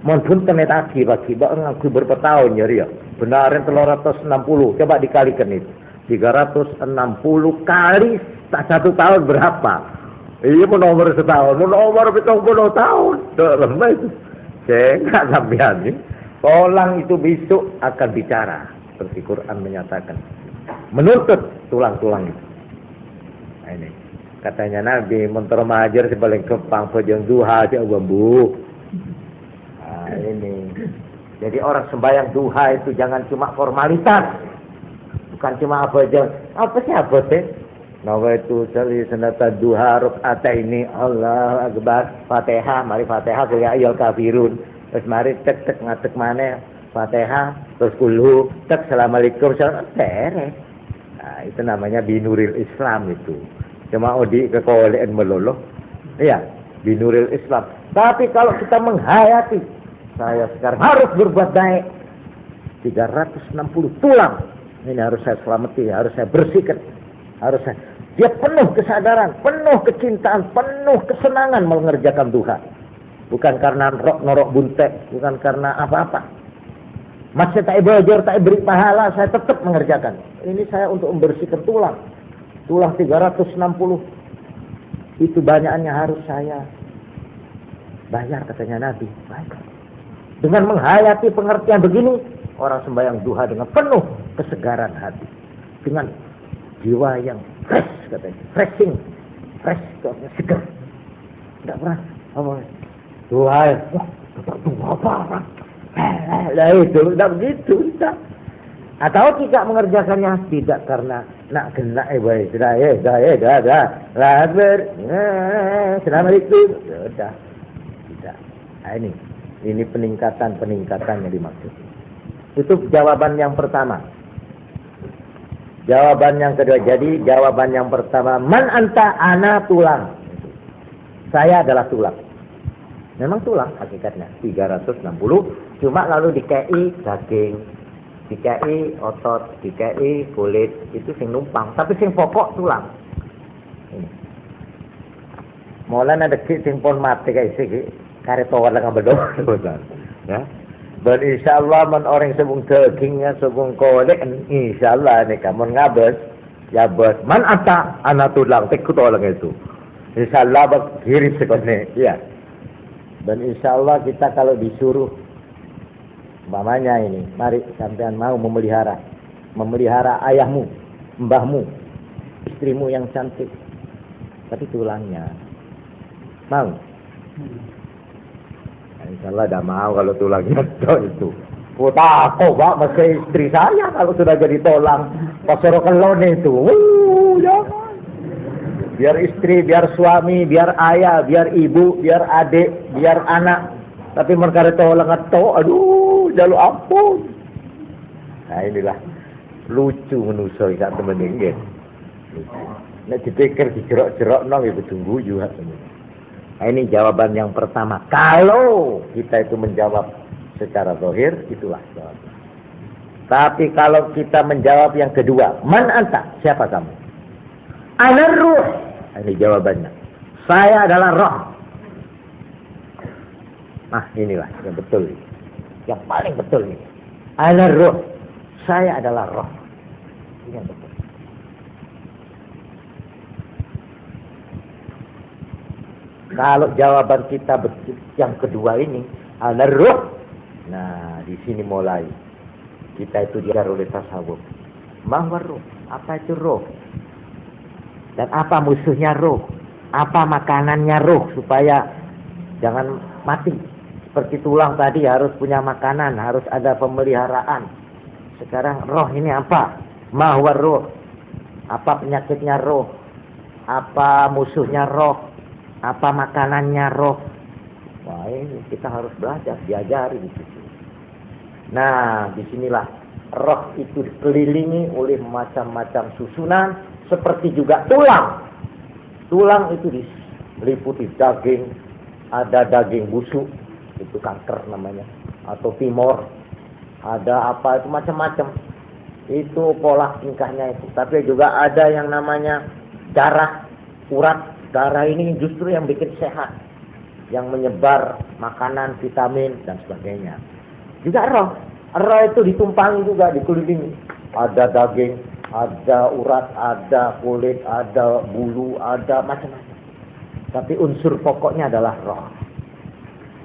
Mohon pun tenet bagi ngaku berapa tahun ya. Benarin 360, coba dikalikan itu. 360 kali tak 1 tahun berapa? Iya mau nomor setahun, mau nomor 70 tahun. Lemah itu. Saya nggak sampean ini. Tulang itu besok akan bicara, seperti Quran menyatakan. Menuntut tulang-tulang itu. Nah, ini katanya Nabi mentor majer sebaling kepang pejeng duha aja bambu. Nah, ini. Jadi orang sembahyang duha itu jangan cuma formalitas. Bukan cuma apa aja. Apa sih apa sih? Nawaitu sali sanata duha rakaat ini Allah akbar. Fatihah, mari Fatihah ke ya ayyul kafirun. Terus mari tek ngatek mana Fatihah, terus kulhu, tek assalamualaikum salam beres. Nah, itu namanya binuril Islam itu. Cuma odi kekolean meloloh. Iya, binuril Islam. Tapi kalau kita menghayati saya sekarang harus berbuat baik 360 tulang. Ini harus saya selamati, harus saya bersihkan, harus saya. Dia penuh kesadaran, penuh kecintaan, penuh kesenangan mengerjakan duha. Bukan karena norok buntek, bukan karena apa-apa. Masih tak belajar, tak beri pahala, saya tetap mengerjakan. Ini saya untuk membersihkan tulang. Tulang 360. Itu banyakannya harus saya bayar, katanya Nabi. Baik. Dengan menghayati pengertian begini, orang sembahyang duha dengan penuh kesegaran hati. Dengan jiwa yang fresh, katanya. Fresh, segar. Tidak pernah. Duha, duha apa? Lah itu tidak begitu, tidak. Atau tidak mengerjakannya tidak karena nak kena dah Assalamualaikum, sudah tidak. Nah, ini peningkatan yang dimaksud. Itu jawaban yang pertama. Jawaban yang kedua, jadi jawaban yang pertama, man anta, ana tulang. Saya adalah tulang. Memang tulang hakikatnya 360, cuma lalu dikei daging, dikei otot, dikei kulit, itu sing numpang, tapi sing pokok tulang. Ini. Mulane dekik sing pon mati kae iki kare tawar lang bedo. Ya. Dan insyaallah men orang sebung dagingnya sebung kulit, insyaallah nek kamu ngabes ya bos man ata ana tulang tek tolong itu. Insyaallah bak kiri sekone, ya. Dan insya Allah kita kalau disuruh, mamanya ini, mari sampean mau memelihara ayahmu, mbahmu, istrimu yang cantik, tapi tulangnya, mau? Nah, insya Allah dah mau kalau tulangnya itu. Takut pak, masih istri saya kalau sudah jadi tulang, pasoro kelon itu, jangan. Biar istri, biar suami, biar ayah, biar ibu, biar adik, biar anak. Tapi mereka tolong atau, aduh, jalur ampun. Nah inilah lucu menuso sak temen nggih. Nek dipikir dijerok-jerok nang ya tunggu juga. Nah ini jawaban yang pertama. Kalau kita itu menjawab secara zahir, itulah jawaban. Tapi kalau kita menjawab yang kedua, man anta? Siapa kamu? Ana ruh. Ini jawabannya. Saya adalah roh. Nah, inilah yang betul. Yang paling betul ini. Ana ruh. Saya adalah roh. Ini yang betul. Kalau jawaban kita betul yang kedua ini, ana ruh. Nah, di sini mulai kita itu diajar oleh tasawuf. Mahwa ruh. Apa itu roh? Dan apa musuhnya roh? Apa makanannya roh supaya jangan mati? Seperti tulang tadi harus punya makanan, harus ada pemeliharaan. Sekarang roh ini apa? Mahwa roh. Apa penyakitnya roh? Apa musuhnya roh? Apa makanannya roh? Wah, ini kita harus belajar, diajari di situ. Nah, disinilah roh itu dikelilingi oleh macam-macam susunan. Seperti juga tulang. Tulang itu diliputi daging. Ada daging busuk. Itu kanker namanya. Atau timor. Ada apa itu macam-macam. Itu pola tingkahnya itu. Tapi juga ada yang namanya darah. Urat. Darah ini justru yang bikin sehat. Yang menyebar makanan, vitamin, dan sebagainya. Juga roh. Roh itu ditumpangi juga, dikelilingi. Ada daging. Ada urat, ada kulit, ada bulu, ada macam-macam. Tapi unsur pokoknya adalah roh.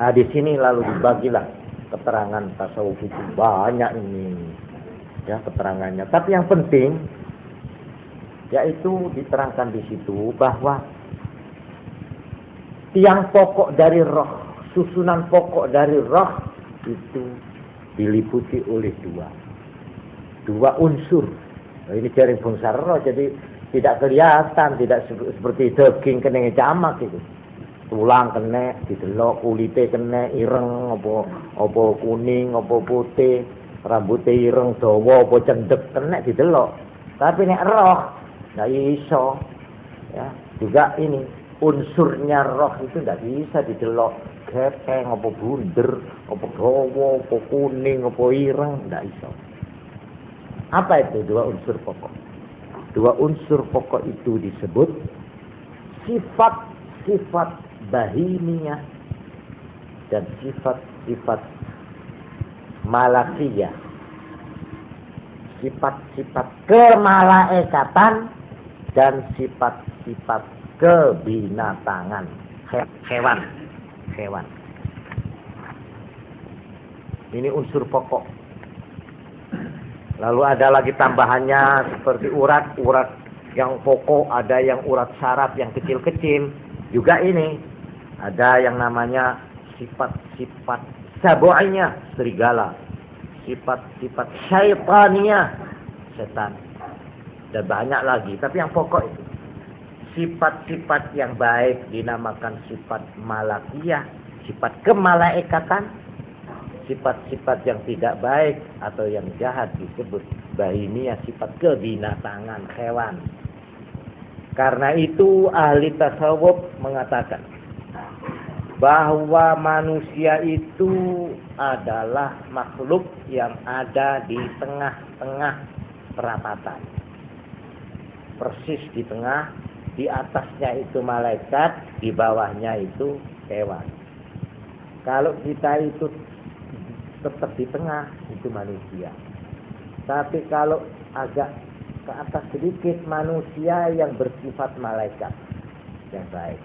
Nah, di sini lalu dibagilah keterangan tasawuf itu banyak ini, ya keterangannya. Tapi yang penting, yaitu diterangkan di situ bahwa tiang pokok dari roh, susunan pokok dari roh itu diliputi oleh dua unsur. Ini jaring bangsa roh, jadi tidak kelihatan, tidak seperti daging kena jamak itu. Tulang kena, didelok, kulite kena, ireng, apa kuning, apa putih, rambutnya ireng, dawa, apa cendek, kena didelok. Tapi nek roh, nggak iso. Ya, juga ini unsurnya roh itu nggak bisa didelok. Gepeng, apa bunder, apa dawa, apa kuning, apa ireng, nggak iso. Apa itu dua unsur pokok? Dua unsur pokok itu disebut sifat bahimiyah dan sifat malakiyah, sifat-sifat kemalaikatan dan sifat-sifat kebinatangan, hewan. Ini unsur pokok. Lalu ada lagi tambahannya seperti urat-urat yang pokok, ada yang urat saraf yang kecil-kecil. Juga ini ada yang namanya sifat-sifat sabu'iyah, serigala. Sifat-sifat syaitaniyah, setan. Dan banyak lagi, tapi yang pokok itu. Sifat-sifat yang baik dinamakan sifat malakiyah, sifat kemalaikatan. Sifat-sifat yang tidak baik atau yang jahat disebut bahimiyah, sifat kebinatangan, hewan. Karena itu ahli tasawuf mengatakan bahwa manusia itu adalah makhluk yang ada di tengah-tengah perapatan. Persis di tengah, di atasnya itu malaikat, di bawahnya itu hewan. Kalau kita itu tetap di tengah, itu manusia. Tapi kalau agak ke atas sedikit, manusia yang bersifat malaikat yang baik.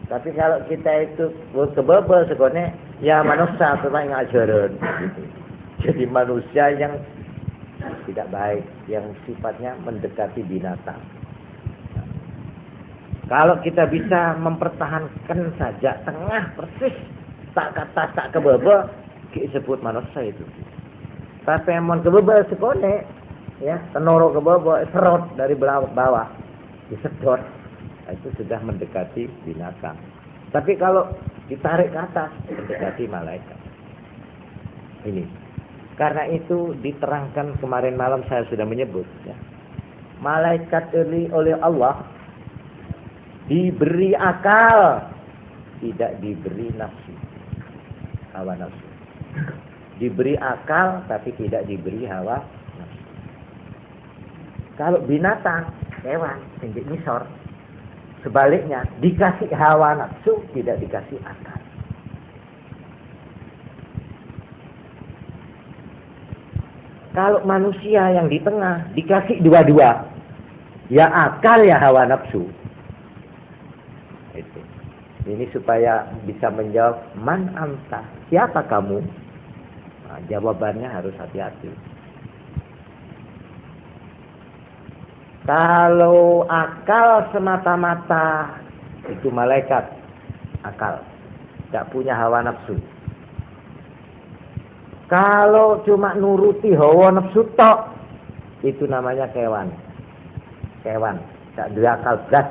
Tapi kalau kita itu kebebel sebenarnya, ya manusia cuma yang ajaran. Gitu. Jadi manusia yang tidak baik, yang sifatnya mendekati binatang. Kalau kita bisa mempertahankan saja tengah persis, tak ke atas, tak ke bawah, disebut manusia itu. Tapi emang ke bawah sekone, ya, tenoro ke bawah, serot dari bawah, disedot, itu sudah mendekati binatang. Tapi kalau ditarik ke atas, mendekati malaikat. Ini. Karena itu diterangkan kemarin malam saya sudah menyebut, ya. Malaikat oleh Allah diberi akal, tidak diberi nafsu, hawa nafsu. Diberi akal tapi tidak diberi hawa nafsu. Kalau binatang, hewan, tinggi nisor, sebaliknya dikasih hawa nafsu, tidak dikasih akal. Kalau manusia yang di tengah dikasih dua-dua, ya akal ya hawa nafsu. Itu. Ini supaya bisa menjawab man anta, siapa kamu? Nah, jawabannya harus hati-hati. Kalau akal semata-mata itu malaikat, akal, tidak punya hawa nafsu. Kalau cuma nuruti hawa nafsu tok, itu namanya kewan. Kewan, tidak berakal gas.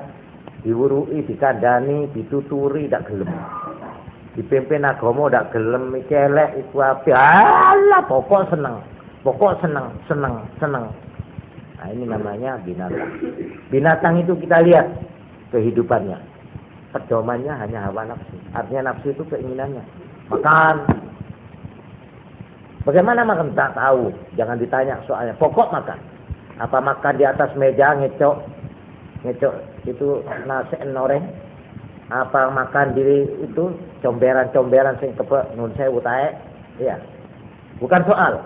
Diwurui, dikandani, dituturi, tidak gelem. Dipimpin agama, tidak gelem, kelek, itu apa? Alah, pokok seneng. Nah, ini namanya binatang. Binatang itu kita lihat kehidupannya. Pedomannya hanya hawa nafsu. Artinya nafsu itu keinginannya. Makan. Bagaimana makan? Tak tahu. Jangan ditanya soalnya. Pokok makan. Apa makan di atas meja ngecok itu nasi goreng, apa makan di itu comberan sing kepek nun sewu tae, ya. Bukan soal,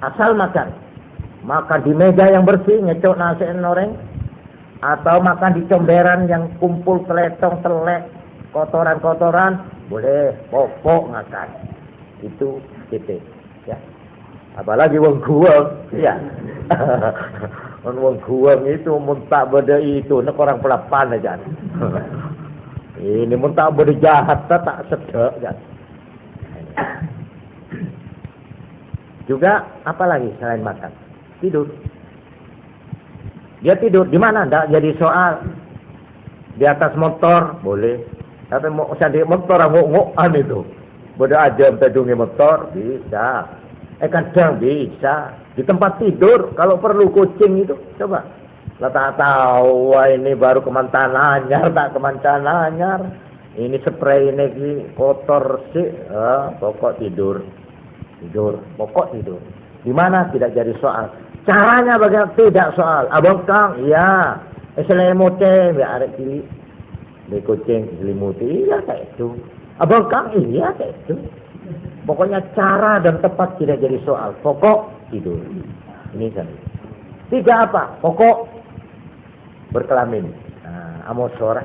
asal makan di meja yang bersih ngecok nasi goreng, atau makan di comberan yang kumpul keletong telek kotoran boleh, pokok makan itu titik, ya. Apalagi wong guwang, ya. Wong guwang itu muntah beda itu, nek orang pelapan aja. Ini muntah beda jahat tak sedek kan. Juga apalagi selain makan? Tidur. Dia tidur di mana? Enggak jadi soal. Di atas motor boleh. Tapi mau usah di motor ngok-ngokan itu. Beda aja pedungi motor bisa. Kadang bisa di tempat tidur kalau perlu kucing itu coba lah tak tahu ini baru kemantan anyar tak kemantan anyar ini spray ini kotor sih pokok tidur pokok tidur di mana tidak jadi soal caranya bagaimana tidak soal abang kang iya selimuti ya arek kiri di kucing selimuti iya kayak itu abang kang iya kayak itu Pokoknya cara dan tempat tidak jadi soal. Pokok tidur. Ini kan. Tiga apa? Pokok berkelamin. Nah, amosor.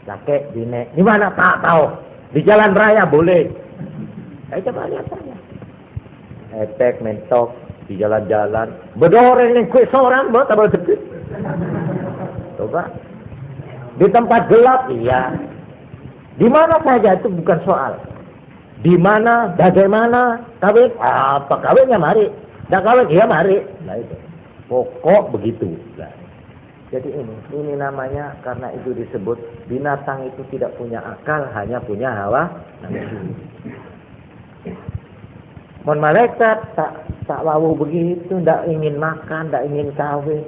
Kakek, bine. Di mana? Tak tahu. Di jalan raya boleh. Saya coba lihat saja. Etek, mentok, di jalan-jalan. Bedoreng yang kue seorang, buat tabal sedikit. Coba. Di tempat gelap, iya. Di mana saja itu bukan soal. Di mana, bagaimana, kawin, apa kawinnya mari. Dah kawin, iya mari. Nah itu. Pokok begitu. Nah, jadi ini namanya karena itu disebut binatang itu tidak punya akal, hanya punya hawa nafsu. Mon malaikat tak wawu begitu, tidak ingin makan, tidak ingin kawin.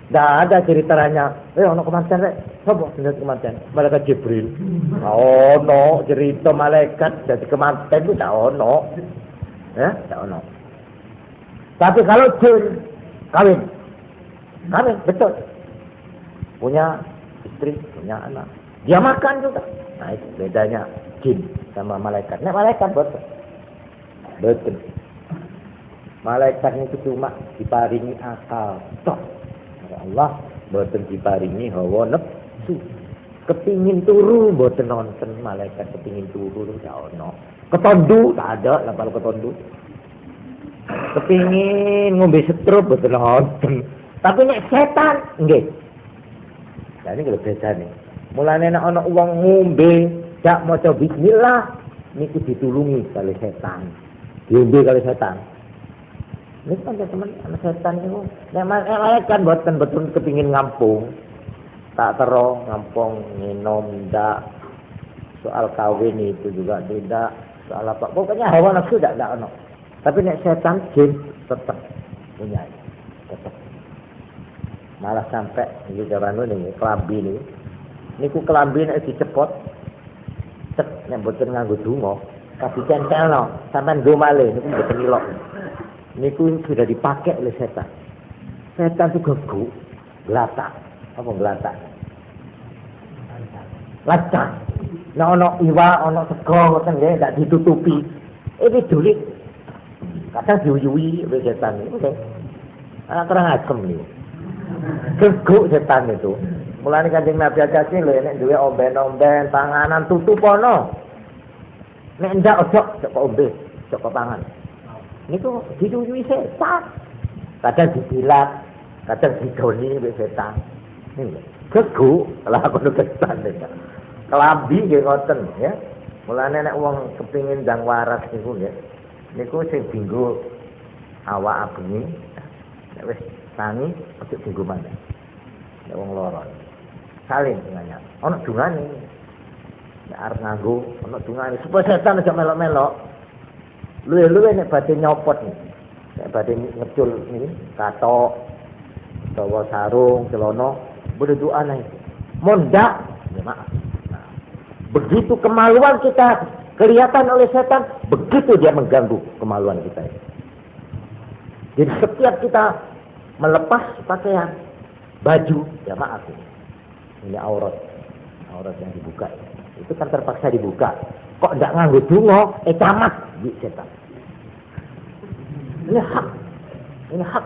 Tidak ada ceritanya. Ono kemanten rek. Sopo sendiri kemanten? Malaikat Jibril. Ono cerita malaikat jadi kemanten itu tidak ono. Ya, tidak ono. Tapi kalau jin kawin, betul. Punya istri, punya anak. Dia makan juga. Nah itu bedanya jin sama malaikat. Nah malaikat betul. Malaikat itu cuma diparingi akal. Toh. Allah boten diparingi hawa nafsu. Kepingin turu boten nonton malaikat kepingin turu gak ono. Ketondu tak ada lapal ketondu. Kepingin ngombe setrup boten nonton. Tapi nek setan nggih. Lah ini kalau beda nih. Mulane nek ana wong ngombe gak maca bismillah niku ditulungi kali setan. Diombe kali setan. Ini kan teman anak setan itu. Nek malaikat boten betul kepingin ngampung. Tak terong ngampung minum ndak. Soal kawin itu juga tidak. Soal apa? Pokoknya hawa nafsu tidak ono. Tapi nek setan jin tetap punya. Tetap. Malah sampai iki jarane ning kelambi niku. Niku kelambi nek dicepot cek nek boten nganggo donga, kabeh centelno, sampean go malih niku boten ilok. Niku sudah dipakai oleh setan. Setan itu gegu, gelatak. Apa gelatak? Lacak. Nah, ono iwa, ono sego, ngoten nggih, ndak ditutupi. Ini dulit. Kadang diuyui oleh setan itu. Anak kurang asem nih. Gegu setan itu. Mulane Kanjeng Nabi aja sih lho nek duwe omben-omben, panganan tutup ono. Nek ndak ojo kok ombe, kok pangan. Niku diduyui setan. Kadang dibilat, kadang didoni oleh setan. Ini gegu lah kono setan niku. Kelambi nggih ngoten ya. Mulane nek wong kepingin ndang waras niku nggih. Niku sing dienggo awak abenge. Nek wis tangi ojo dienggo maneh. Nek wong lara. Saling dengannya. Ono dungane. Nek arep nganggo ono dungane supaya setan aja melok-melok. Luwe-luwe nek badhe nyopot nih. Nek badhe ngecul ini katok utawa sarung, celana, berdoa nang itu. Mondak, ya maaf. Nah, begitu kemaluan kita kelihatan oleh setan, begitu dia mengganggu kemaluan kita. Jadi setiap kita melepas pakaian, baju, ya maaf. Ini aurat yang dibuka. Itu kan terpaksa dibuka. Kok ndak nganggo donga, camat di setan. Ini hak.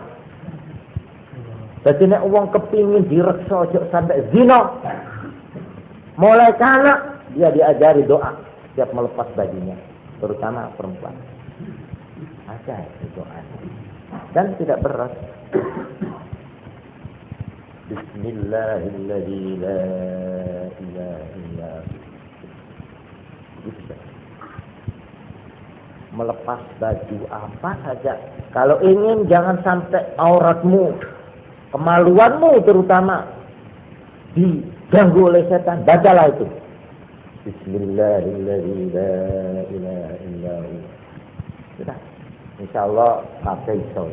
Jadi nek wong kepingin direksa aja sampai zina. Mulai kanak dia diajari doa setiap melepas bajunya, terutama perempuan. Ada doa. Dan tidak berat. Bismillahirrahmanirrahim. La ilaha illa bisa melepas baju apa saja. Kalau ingin jangan sampai auratmu, kemaluanmu terutama diganggu oleh setan, bacalah itu. Bismillahirrahmanirrahim. Sudah. Insyaallah kabeh iso.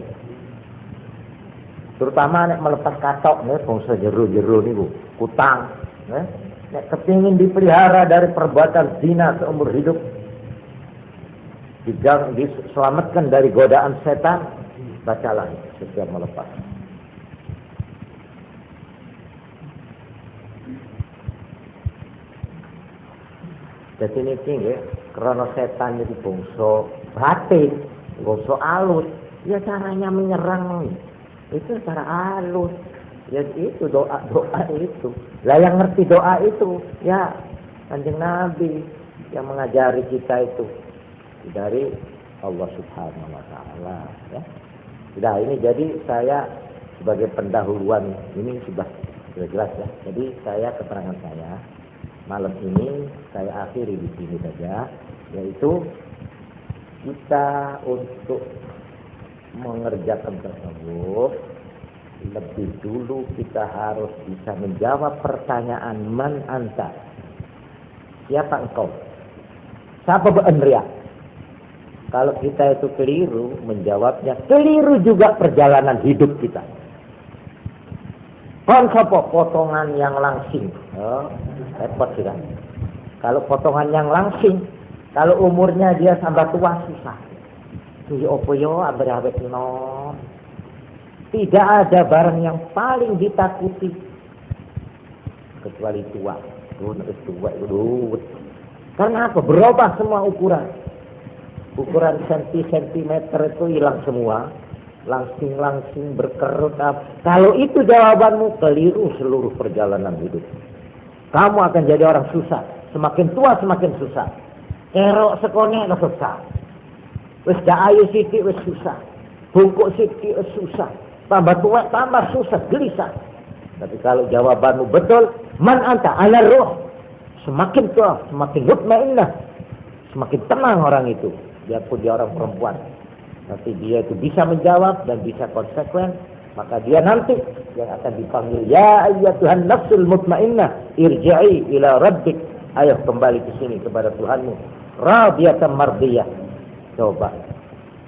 Terutama nek melepas katok nih bangsa jero-jero niku, kutang, nek kepingin dipelihara dari perbuatan zina seumur hidup, diselamatkan dari godaan setan, bacalah setiap melepas. Jadi ini nggih Krono setan itu bongso batin, bongso alus. Ya caranya menyerang itu cara halus. Ya itu doa itu. Lah yang ngerti doa itu ya Kanjeng Nabi yang mengajari kita itu dari Allah Subhanahu wa taala ya. Sudah ini jadi saya sebagai pendahuluan ini sudah jelas ya. Jadi keterangan saya malam ini saya akhiri di sini saja, yaitu kita untuk mengerjakan tasawuf lebih dulu kita harus bisa menjawab pertanyaan man anta, siapa engkau, siapa beendria. Kalau kita itu keliru menjawabnya, keliru juga perjalanan hidup kita. Konsopo potongan yang langsing, repot sudah. Kalau potongan yang langsing, kalau umurnya dia tambah tua susah. Tuh opo yo abet no. Tidak ada barang yang paling ditakuti kecuali tua. Tua itu. Karena apa? Berubah semua ukuran. Ukuran sentimeter itu hilang semua. Langsing berkerut. Kalau itu jawabanmu, keliru seluruh perjalanan hidup. Kamu akan jadi orang susah. Semakin tua semakin susah. Kerok sekone susah. Wis dak ayu sithik wis susah. Bungkuk sithik wis susah. Tambah tua tambah susah, gelisah. Tapi kalau jawabanmu betul, man anta ala ruh. Semakin tua semakin mutmainnah. Semakin tenang orang itu. Biarpun dia orang perempuan. Nanti dia itu bisa menjawab dan bisa konsekuen, maka dia nanti yang akan dipanggil ya ayyatuhan nafsul mutmainnah irji'i ila rabbik. Ayo kembali ke sini kepada Tuhanmu. Radiyatan mardiyah. Coba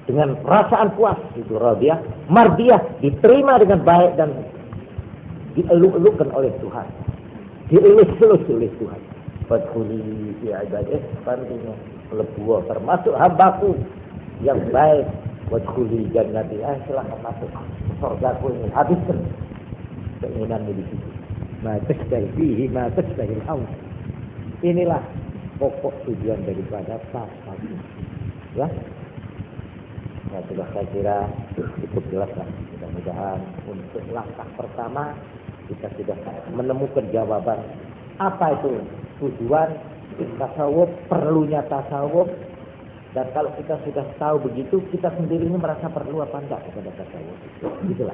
dengan perasaan puas itu radiyah, mardiyah, diterima dengan baik dan dieluk-elukkan oleh Tuhan. Dielus-elus oleh Tuhan. Fadkhuli fi ibadih, pantinya lebuah termasuk hambaku yang baik. Wadkhuli jannati, silahkan masuk surgaku ini, habiskan keinginanmu di situ. Ma tasdahihi ma tasdahil hawa. Inilah pokok tujuan daripada tasawuf. Ya. Nah, sudah saya kira cukup jelas lah. Mudah-mudahan untuk langkah pertama kita sudah menemukan jawaban apa itu tujuan tasawuf, perlunya tasawuf. Dan kalau kita sudah tahu begitu, kita sendiri ini merasa perlu apa enggak kepada tasawuf. Itulah.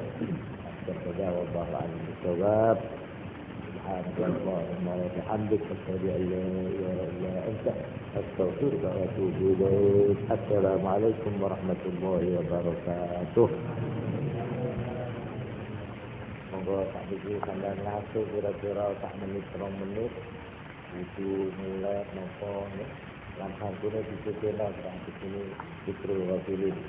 Terjawab bahwa al-jawab. Subhanallah wa bihamdihi asyhadu an la ilaha illa anta astaghfiruka wa atubu ilaik. Assalamualaikum warahmatullahi wabarakatuh. Monggo tak dikira sampeyan langsung kira-kira tak menit 2 menit. Itu mulai nopo ya. Langsung guna diceklah di sini Fitru Rasulullah.